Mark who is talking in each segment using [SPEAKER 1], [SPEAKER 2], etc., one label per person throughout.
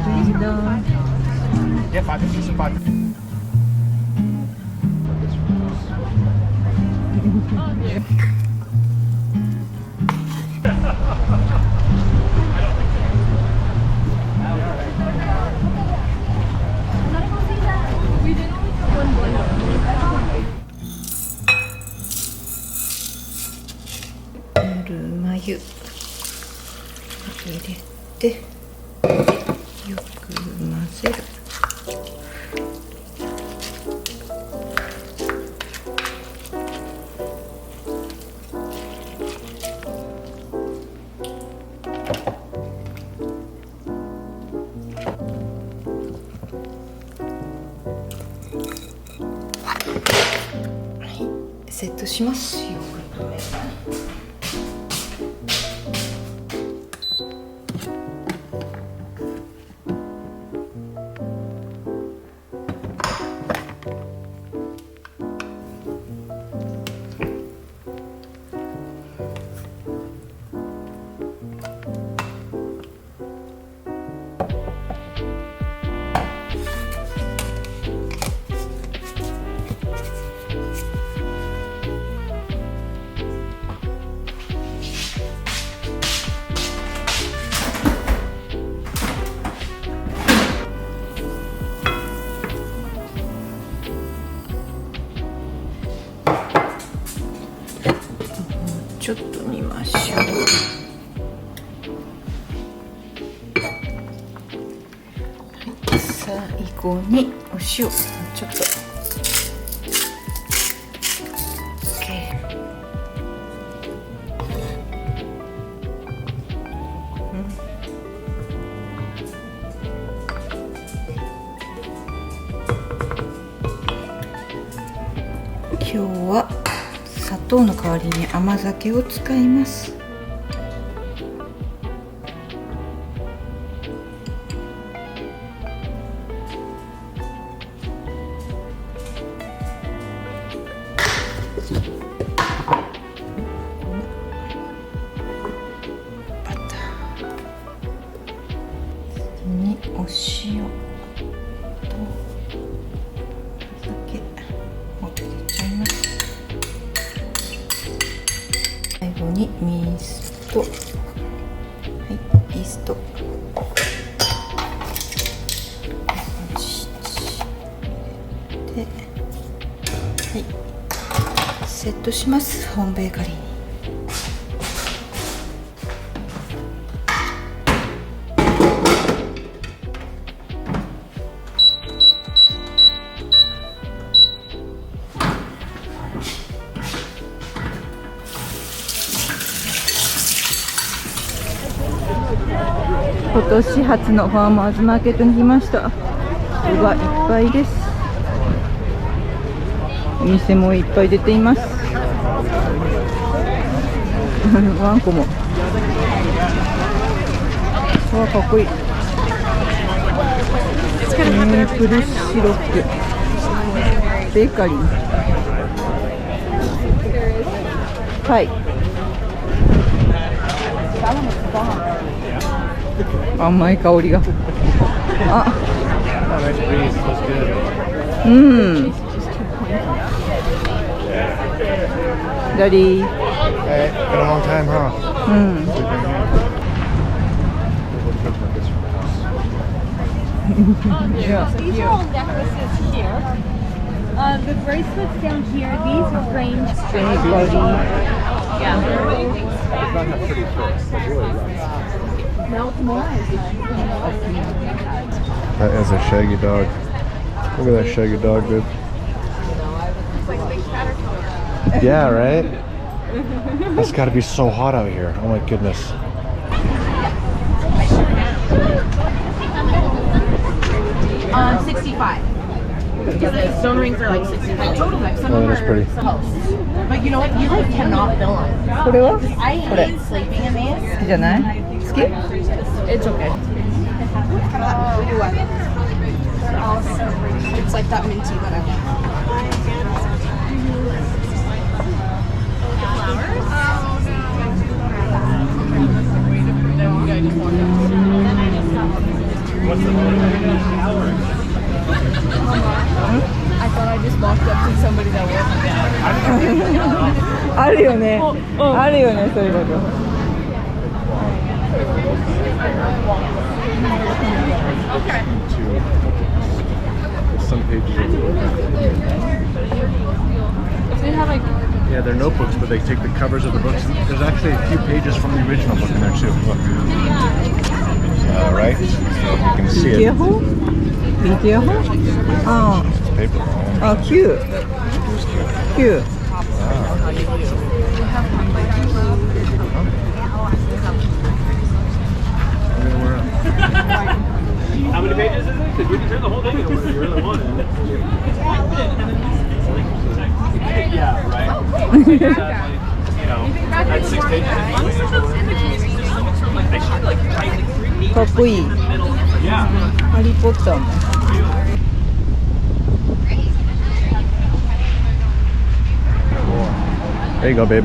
[SPEAKER 1] Lavender.
[SPEAKER 2] Yeah, pakai tisu pakai.
[SPEAKER 1] ぬるま湯入れてよく混ぜる。セットしますよ。ちょっと見ましょう。はい、最後にお塩ちょっと OK。今日は砂糖の代わりに甘酒を使います。バターにお塩とお酒を入れちゃいます。最後にミースト、はい、イーストで、はい、セットします。ホームベーカリーに。今年初のファーマーズマーケットに来ました。人がいっぱいです。お店もいっぱい出ています。ワンコも。わ、かっこいい。メープルシロップ。ベーカリー。はい。甘い香りが。あ、うん。ダディ。
[SPEAKER 2] Been a long time, huh?
[SPEAKER 1] うん。
[SPEAKER 3] Yeah. These are all necklaces here. The bracelets down here, these range. Yeah. No, it's more.
[SPEAKER 2] That is a shaggy dog. Look at that shaggy dog, dude.
[SPEAKER 3] It's like a big caterpillar.
[SPEAKER 2] Yeah, right? It's got to be so hot out here. Oh my goodness.
[SPEAKER 3] 65. Yeah, the stone rings are like 65 total. Some
[SPEAKER 2] Oh,
[SPEAKER 3] of
[SPEAKER 2] that's
[SPEAKER 3] them
[SPEAKER 2] pretty.
[SPEAKER 3] are close. But you know what? You like cannot fill them.
[SPEAKER 1] これは？
[SPEAKER 3] I
[SPEAKER 1] これ
[SPEAKER 3] hate sleeping in these.
[SPEAKER 1] 好きじゃない？好き？
[SPEAKER 3] It's okay.
[SPEAKER 4] It's like that minty whatever.
[SPEAKER 3] I thought I just walked up to somebody that wasn't there.
[SPEAKER 1] あるよね。あるよね、そういうこと。
[SPEAKER 2] Some pages of the book.
[SPEAKER 3] They have like
[SPEAKER 2] Yeah, they're notebooks, but they take the covers of the books. There's actually a few pages from the original book in there too. Look. Right? You can see it.
[SPEAKER 1] ビデオ本？ビデオ本？あ
[SPEAKER 2] It's paper.
[SPEAKER 1] あ、あ、9。9。
[SPEAKER 5] How many pages is it? Because we can turn the whole thing over if you really want it. Yeah, right. You know, that's 6 pages. I should like write like 3 pages.
[SPEAKER 1] かっこいい。
[SPEAKER 5] Yeah.
[SPEAKER 1] ハリーポッターも。
[SPEAKER 2] There you go, babe.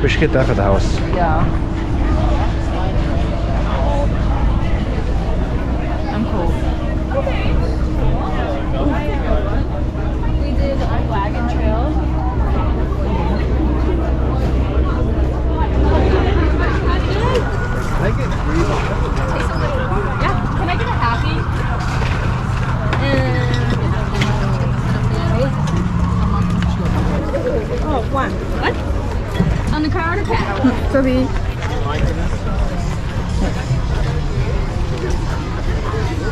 [SPEAKER 2] We should get that for the house.
[SPEAKER 1] Yeah. I'm cool.
[SPEAKER 3] we did a wagon trail. Yeah, can I get a happy?
[SPEAKER 1] Oh, one.
[SPEAKER 3] What? On the car or cat?
[SPEAKER 1] Sorry.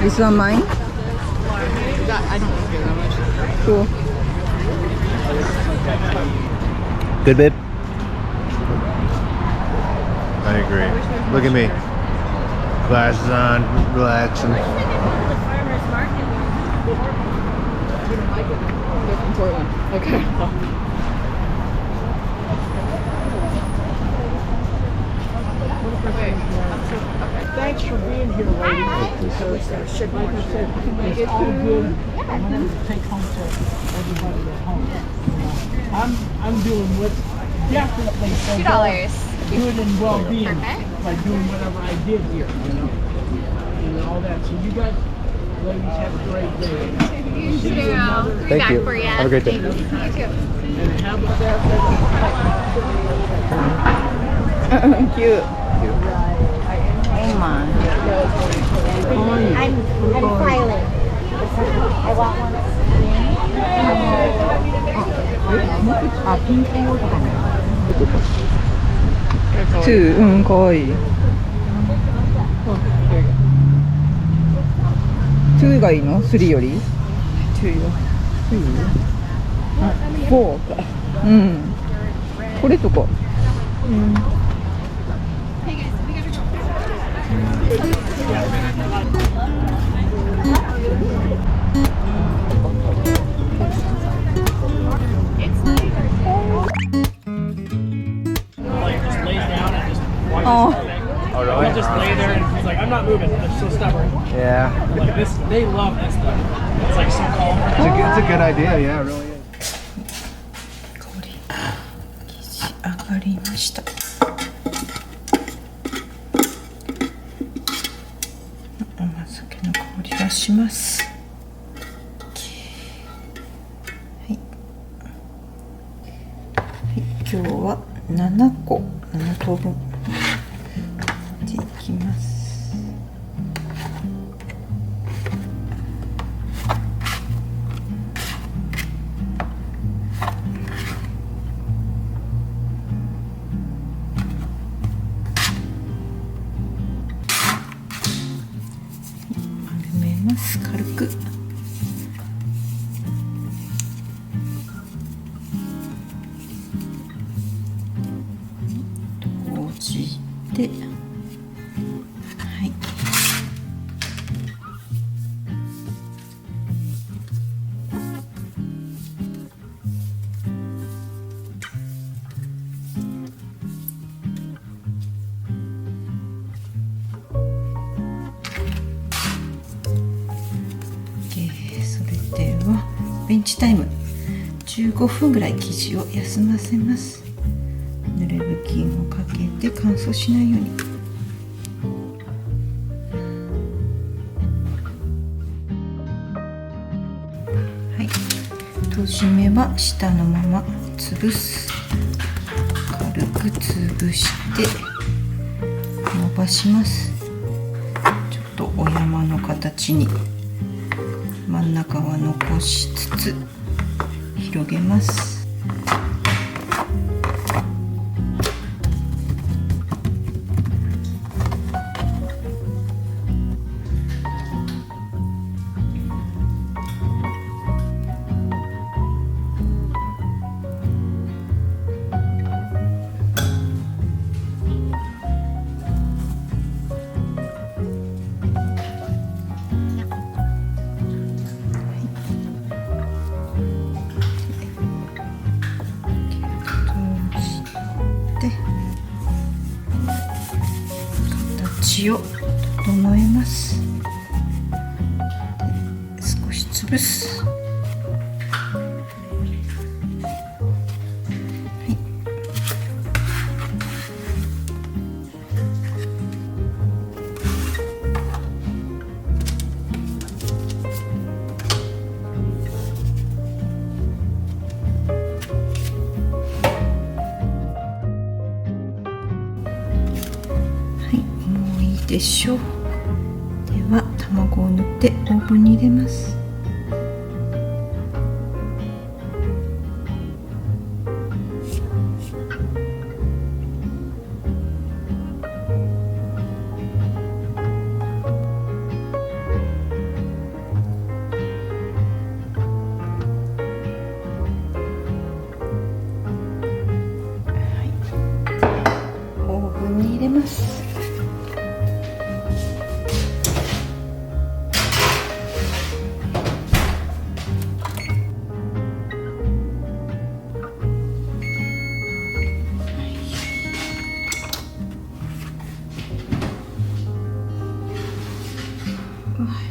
[SPEAKER 1] This one mine?
[SPEAKER 4] I don't care that much.
[SPEAKER 1] Cool.
[SPEAKER 2] Good, babe? I agree. Look at me. Glasses on, relaxing.
[SPEAKER 4] They're from Portland. Okay.
[SPEAKER 5] Thanks for being here, lady. Because, like I said, it's all good. I wanted to take home to everybody at home. I'm doing what definitely for good and well-being by doing whatever I did here, you know, and all that. So you guys, ladies, have a great day. See you another.
[SPEAKER 2] Thank you. Have a great day.
[SPEAKER 5] And how about that?
[SPEAKER 1] Cute. Oh my.
[SPEAKER 6] I'm filing. I want one.
[SPEAKER 1] あ、ピンク色とかね。2、うん、かわいい。2がいいの ?3 より ?2 よ。4か。うん。これとか。うん。
[SPEAKER 5] Like just lays down and just watches
[SPEAKER 1] Oh.
[SPEAKER 5] the thing.
[SPEAKER 2] Oh,
[SPEAKER 5] He'll just lay there and he's like, I'm not moving. They're so stubborn.
[SPEAKER 2] Yeah.
[SPEAKER 5] Like this, they love this stuff. It's like so calm.
[SPEAKER 2] It's a good idea, yeah, it really is.
[SPEAKER 1] 氷生地上がりました。甘酒の香りがします。はい。はい、今日は7個、7等分でいきます。丸めます、軽く。閉じて、はい。それではベンチタイム15分ぐらい生地を休ませます。濡れ布巾をかけて乾燥しないように。とじ目は下のまま潰す。軽く潰して伸ばします。ちょっとお山の形に真ん中は残しつつ広げます。形を整えます。で少し潰す。でしょう。では卵を塗ってオーブンに入れます。オーブンに入れます。はい。